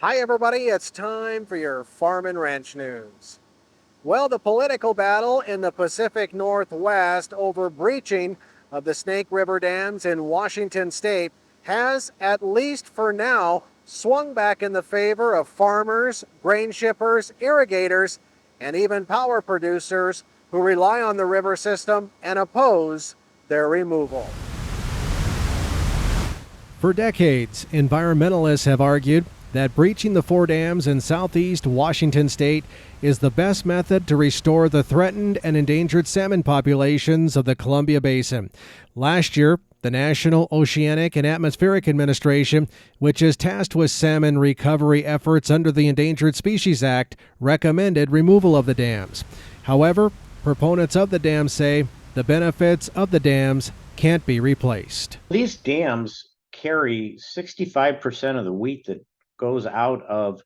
Hi, everybody. It's time for your farm and ranch news. Well, the political battle in the Pacific Northwest over breaching of the Snake River dams in Washington state has, at least for now, swung back in the favor of farmers, grain shippers, irrigators, and even power producers who rely on the river system and oppose their removal. For decades, environmentalists have argued that breaching the four dams in southeast Washington state is the best method to restore the threatened and endangered salmon populations of the Columbia Basin. Last year, the National Oceanic and Atmospheric Administration, which is tasked with salmon recovery efforts under the Endangered Species Act, recommended removal of the dams. However, proponents of the dams say the benefits of the dams can't be replaced. These dams carry 65% of the wheat that goes out of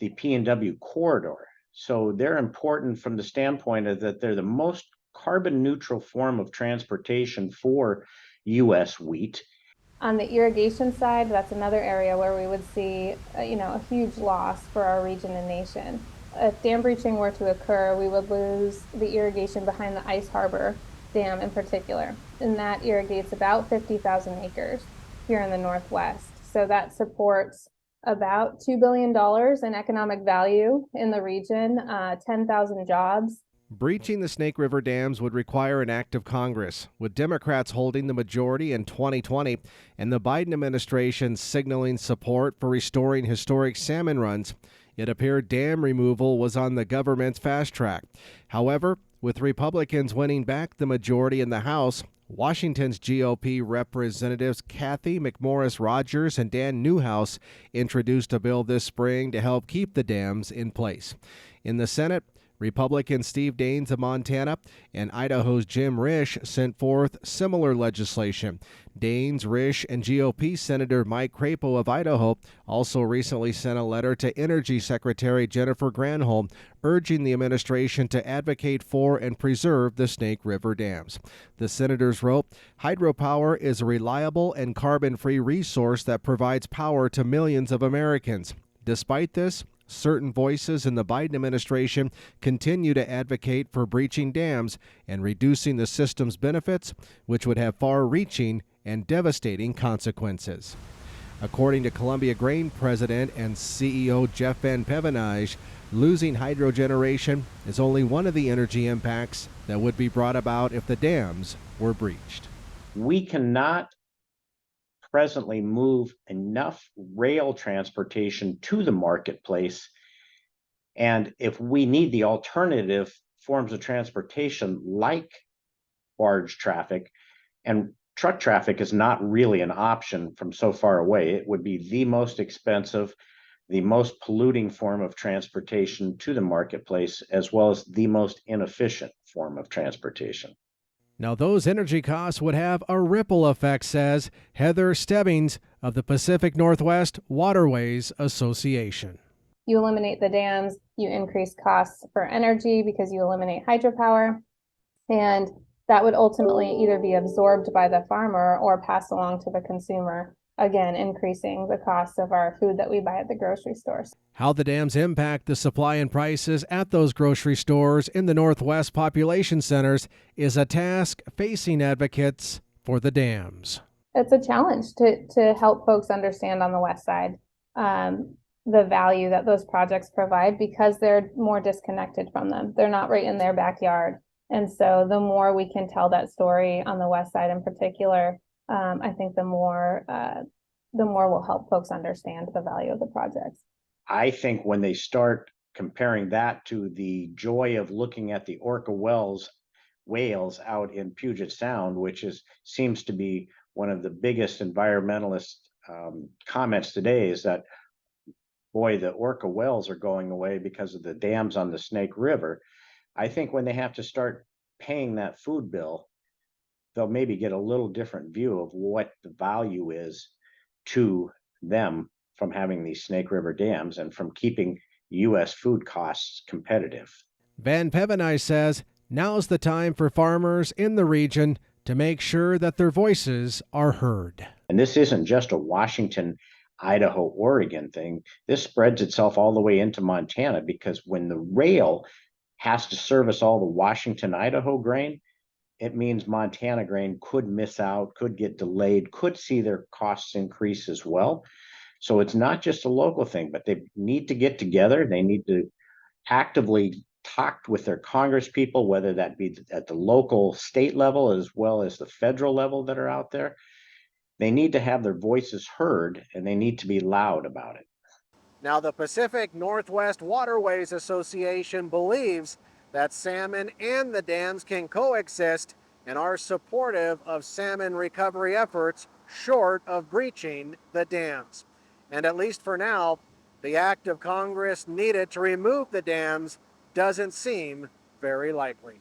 the PNW corridor. So they're important from the standpoint of that they're the most carbon neutral form of transportation for U.S. wheat. On the irrigation side, that's another area where we would see a huge loss for our region and nation. If dam breaching were to occur, we would lose the irrigation behind the Ice Harbor Dam in particular, and that irrigates about 50,000 acres here in the Northwest. So that supports about $2 billion in economic value in the region, 10,000 jobs. Breaching the Snake River dams would require an act of Congress, with Democrats holding the majority in 2020 and the Biden administration signaling support for restoring historic salmon runs. It appeared dam removal was on the government's fast track. However, with Republicans winning back the majority in the House, Washington's GOP representatives Kathy McMorris Rodgers and Dan Newhouse introduced a bill this spring to help keep the dams in place. In the Senate, Republican Steve Daines of Montana and Idaho's Jim Risch sent forth similar legislation. Daines, Risch, and GOP Senator Mike Crapo of Idaho also recently sent a letter to Energy Secretary Jennifer Granholm urging the administration to advocate for and preserve the Snake River dams. The senators wrote, "Hydropower is a reliable and carbon-free resource that provides power to millions of Americans. Despite this, certain voices in the Biden administration continue to advocate for breaching dams and reducing the system's benefits, which would have far-reaching and devastating consequences." According to Columbia Grain President and CEO Jeff Van Pevenage, losing hydro generation is only one of the energy impacts that would be brought about if the dams were breached. We cannot presently move enough rail transportation to the marketplace. And if we need the alternative forms of transportation like barge traffic, and truck traffic is not really an option from so far away, it would be the most expensive, the most polluting form of transportation to the marketplace, as well as the most inefficient form of transportation. Now, those energy costs would have a ripple effect, says Heather Stebbings of the Pacific Northwest Waterways Association. You eliminate the dams, you increase costs for energy because you eliminate hydropower, and that would ultimately either be absorbed by the farmer or passed along to the consumer, again, increasing the cost of our food that we buy at the grocery stores. How the dams impact the supply and prices at those grocery stores in the Northwest population centers is a task facing advocates for the dams. It's a challenge to help folks understand on the West Side the value that those projects provide because they're more disconnected from them. They're not right in their backyard. And so the more we can tell that story on the West Side in particular, I think the more will help folks understand the value of the projects. I think when they start comparing that to the joy of looking at the orca whales out in Puget Sound, which seems to be one of the biggest environmentalist comments today, is that, boy, the orca whales are going away because of the dams on the Snake River. I think when they have to start paying that food bill, they'll maybe get a little different view of what the value is to them from having these Snake River dams and from keeping U.S. food costs competitive. Van Pevenage says now's the time for farmers in the region to make sure that their voices are heard. And this isn't just a Washington Idaho, Oregon thing. This spreads itself all the way into Montana, because when the rail has to service all the Washington, Idaho grain, it means Montana grain could miss out, could get delayed, could see their costs increase as well. So it's not just a local thing, but they need to get together. They need to actively talk with their Congress people, whether that be at the local, state level, as well as the federal level that are out there. They need to have their voices heard, and they need to be loud about it. Now, the Pacific Northwest Waterways Association believes that salmon and the dams can coexist and are supportive of salmon recovery efforts short of breaching the dams. And at least for now, the act of Congress needed to remove the dams doesn't seem very likely.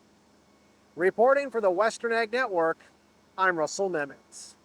Reporting for the Western Ag Network, I'm Russell Nemitz.